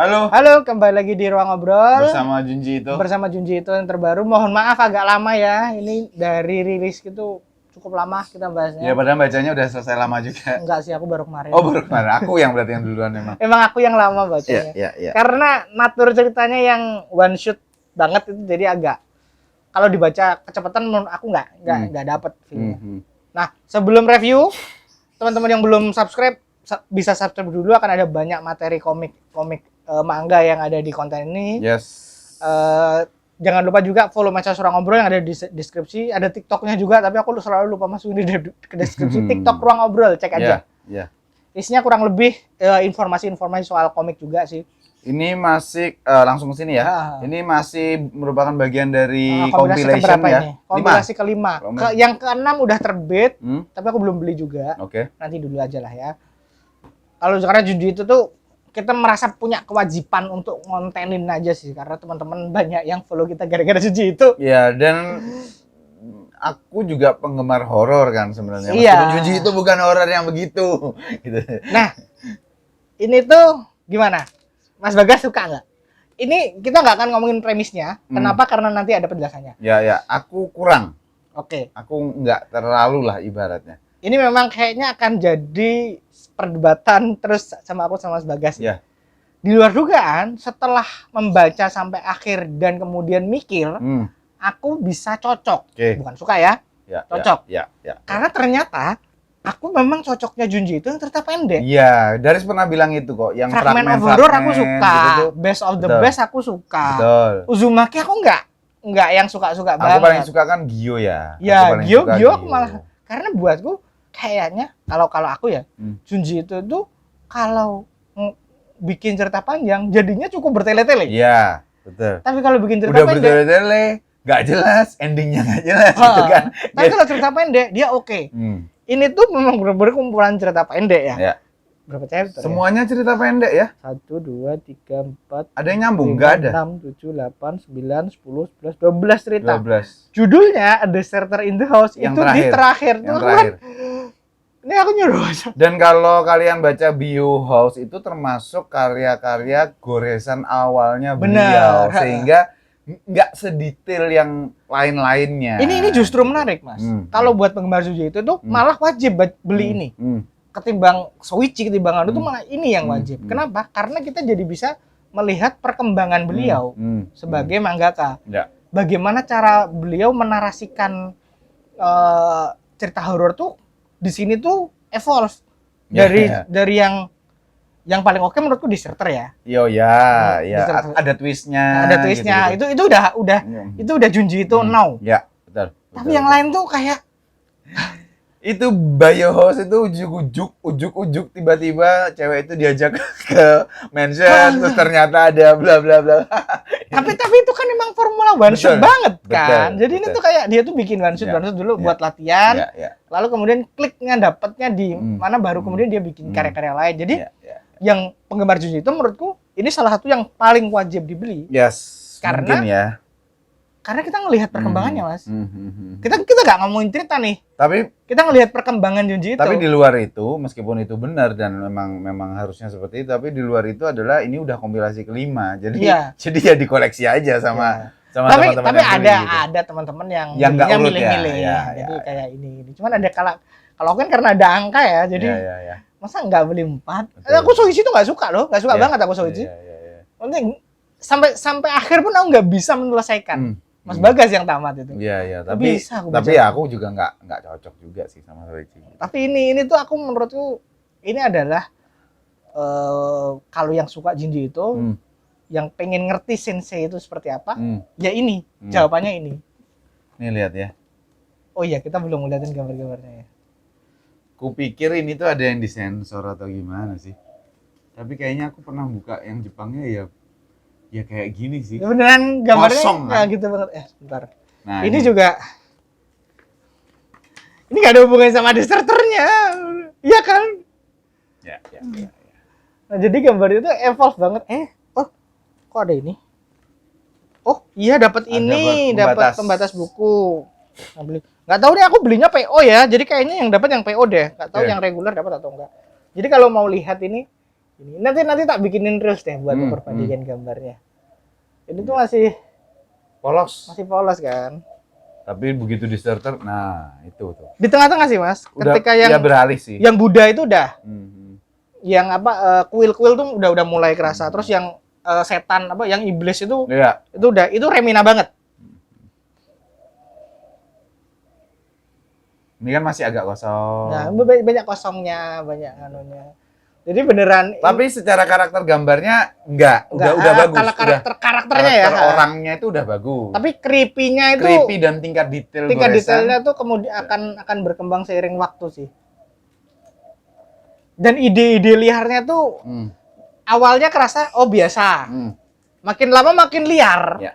Halo, Halo, kembali lagi di Ruang Ngobrol bersama Junji itu. bersama Junji itu yang terbaru. Mohon maaf agak lama ya. Ini dari rilis itu cukup lama kita bahasnya. Ya, padahal bacanya udah selesai lama juga. Enggak sih, aku baru kemarin. Oh, baru kemarin. Aku yang berarti yang duluan emang. Emang aku yang lama bacanya. Iya. Karena natur ceritanya yang one shot banget itu, jadi agak kalau dibaca kecepatan menurut aku nggak dapet feelnya. Nah, sebelum review, teman-teman yang belum subscribe bisa subscribe dulu, akan ada banyak materi komik manga yang ada di konten ini. Yes. Jangan lupa juga follow Medsos Ruang Ngobrol yang ada di deskripsi. Ada TikToknya juga, tapi aku selalu lupa masukin ke deskripsi. TikTok Ruang Ngobrol, cek aja. Iya. Isinya kurang lebih informasi-informasi soal komik juga sih. Ini masih langsung ke sini ya. Ini masih merupakan bagian dari compilation ya. Ini? Kompilasi kelima. Yang keenam udah terbit, tapi aku belum beli juga. Oke. Nanti dulu aja lah ya. Kalau sekarang Junji itu tuh kita merasa punya kewajiban untuk ngontenin aja sih, karena teman-teman banyak yang follow kita gara-gara Junji itu. Iya, dan aku juga penggemar horor kan sebenarnya. Iya. Junji itu bukan horor yang begitu. Gitu. Nah, ini tuh gimana? Mas Bagas suka nggak? Ini kita nggak akan ngomongin premisnya. Kenapa? Karena nanti ada penjelasannya. Ya, aku kurang. Oke. Aku nggak terlalu lah ibaratnya. Ini memang kayaknya akan jadi perdebatan terus sama aku sama Mas Bagas. Ya. Di luar dugaan, setelah membaca sampai akhir dan kemudian mikir, aku bisa cocok. Bukan suka ya, cocok. Ya. Karena ternyata aku memang cocoknya Junji itu yang cerita pendek. Iya, Daris pernah bilang itu kok. Yang Fragment of Horror aku suka, gitu. Best of the Best aku suka. Betul. Uzumaki aku nggak yang suka-suka banget. Aku paling suka kan Gyo ya. Ya, Gyo aku malah, karena buatku kayaknya kalau aku ya, Junji itu tuh kalau bikin cerita panjang jadinya cukup bertele-tele. Iya, betul. Tapi kalau bikin cerita udah pendek bertele-tele, nggak jelas, endingnya nggak jelas gitu kan. Tapi kalau cerita pendek dia oke. Ini tuh memang benar-benar kumpulan cerita pendek ya. Ya. Berapa chapter? Semuanya cerita pendek ya. 1, 2, 3, 4. Ada yang nyambung? Nggak ada. 6, 7, 8, 9, 10, 11, 12 cerita. 12. Judulnya The Shelter in the House yang itu terakhir. di terakhir. Yang terakhir. Ini aku nyuruh. Dan kalau kalian baca Bio House itu termasuk karya-karya goresan awalnya beliau. Sehingga nggak sedetail yang lain-lainnya. Ini justru menarik, Mas. Kalau buat penggemar Junji itu tuh malah wajib beli ini. Ketimbang Soichi, ketimbang itu malah ini yang wajib. Kenapa? Karena kita jadi bisa melihat perkembangan beliau sebagai mangaka. Ya. Bagaimana cara beliau menarasikan cerita horor tuh di sini tuh evolve dari yang paling oke menurutku di Shelter ya. Ya. Ada twistnya. Ada twistnya. Gitu. Itu udah Junji itu now. Ya, betul. Tapi yang lain tuh kayak itu Bio House itu ujuk tiba-tiba cewek itu diajak ke mansion terus ternyata ada bla bla bla. tapi itu kan memang formula one shot banget kan. Jadi ini tuh kayak dia tuh bikin one shot dulu buat latihan. Lalu kemudian kliknya dapatnya di mana baru kemudian dia bikin karya-karya lain. Jadi yang penggemar Junji itu menurutku ini salah satu yang paling wajib dibeli. Yes. Mungkin ya. Karena kita ngelihat perkembangannya, Mas. Kita nggak ngomongin cerita nih. Tapi kita ngelihat perkembangan Junji itu. Tapi di luar itu, meskipun itu benar dan memang harusnya seperti itu, tapi di luar itu adalah ini udah kompilasi kelima. Jadi ya dikoleksi aja sama teman-teman. Tapi ada teman-teman yang nggak milih-milih. Jadi kayak ini. Cuman ada kalau aku kan karena ada angka ya, jadi masa nggak beli 4? Aku Soichi tuh nggak suka loh, nggak suka banget aku Soichi. Penting sampai akhir pun aku nggak bisa menyelesaikan. Mas Bagas yang tamat itu. Iya. Tapi aku juga nggak cocok juga sih sama Soichi. Tapi ini tuh aku menurutku ini adalah kalau yang suka Junji itu, yang pengen ngerti sensei itu seperti apa, ya ini jawabannya ini. Nih lihat ya. Oh iya, kita belum ngeliatin gambar-gambarnya ya. Kupikir ini tuh ada yang disensor atau gimana sih. Tapi kayaknya aku pernah buka yang Jepangnya ya kayak gini sih. Beneran gambarnya kosong kan? Gitu banget. Sebentar. Nah, ini juga ini nggak ada hubungannya sama deserternya. Iya kan? Ya. Nah, jadi gambar itu evolve banget. Kok ada ini? Oh, iya dapat ini, dapat pembatas buku. Nah, beli. Nggak tahu deh, aku belinya PO ya. Jadi kayaknya yang dapat yang PO deh. Nggak tahu yang reguler dapat atau enggak. Jadi kalau mau lihat ini Ini nanti tak bikinin reels deh buat memperbandingkan gambarnya. Ini tuh masih polos kan. Tapi begitu di starter, nah itu tuh. Di tengah-tengah sih mas. Udah, ketika yang ya beralih sih. Yang Buddha itu udah. Yang kuil-kuil tuh udah mulai kerasa. Terus yang setan yang iblis itu, itu udah itu Remina banget. Ini kan masih agak kosong. Nah, banyak kosongnya, banyak anunya. Jadi beneran. Tapi secara karakter gambarnya udah bagus. Kalau karakternya ya. Orangnya itu udah bagus. Tapi creepy-nya itu. Creepy dan tingkat detailnya tuh kemudian akan berkembang seiring waktu sih. Dan ide-ide liarnya tuh awalnya kerasa biasa. Makin lama makin liar. Ya.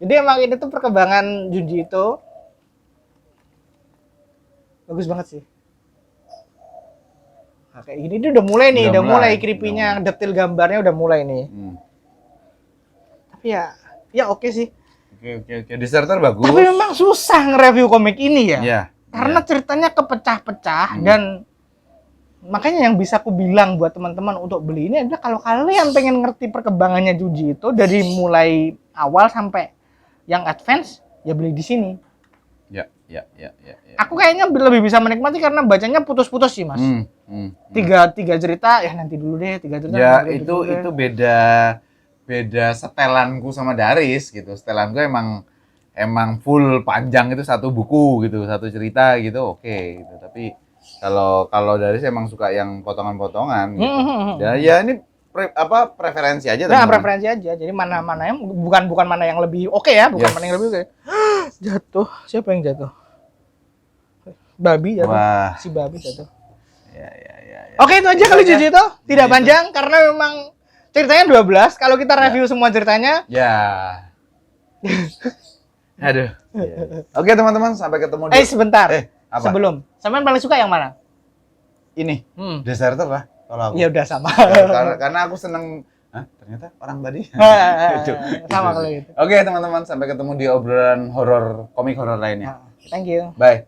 Jadi emang ini tuh perkembangan Junji itu bagus banget sih. Nah, kayak gini dia udah mulai nih, udah mulai creepy-nya, detail gambarnya udah mulai nih. Tapi ya oke sih. Oke. Deserter bagus. Tapi memang susah nge-review komik ini ya. Iya. Karena ceritanya kepecah-pecah dan makanya yang bisa aku bilang buat teman-teman untuk beli ini adalah kalau kalian pengen ngerti perkembangannya Junji itu dari mulai awal sampai yang advance, ya beli di sini. Ya. Aku kayaknya lebih bisa menikmati karena bacanya putus-putus sih, Mas. Tiga cerita, ya nanti dulu deh, 3 cerita. Ya, itu beda setelanku sama Daris gitu. Setelanku emang full panjang itu satu buku gitu, satu cerita gitu, oke gitu. Tapi kalau Daris emang suka yang potongan-potongan gitu. Ya ini preferensi aja teman-teman. Nah, preferensi aja. Jadi mana yang bukan mana yang lebih oke ya, bukan mana yang lebih oke. Jatuh. Siapa yang jatuh? Babi jatuh. Wah. Si babi jatuh. Ya. Oke, itu aja kali Junji itu. Tidak panjang karena memang ceritanya 12. Kalau kita review semua ceritanya. Ya. Aduh. Oke, teman-teman, sampai ketemu di sebentar. Apa? Sebelum. Sampean paling suka yang mana? Ini. Deserter lah kalau aku. Ya udah sama. Karena aku seneng. Ternyata orang tadi. Sama kalau gitu. Oke, teman-teman, sampai ketemu di obrolan komik horor lainnya. Thank you. Bye.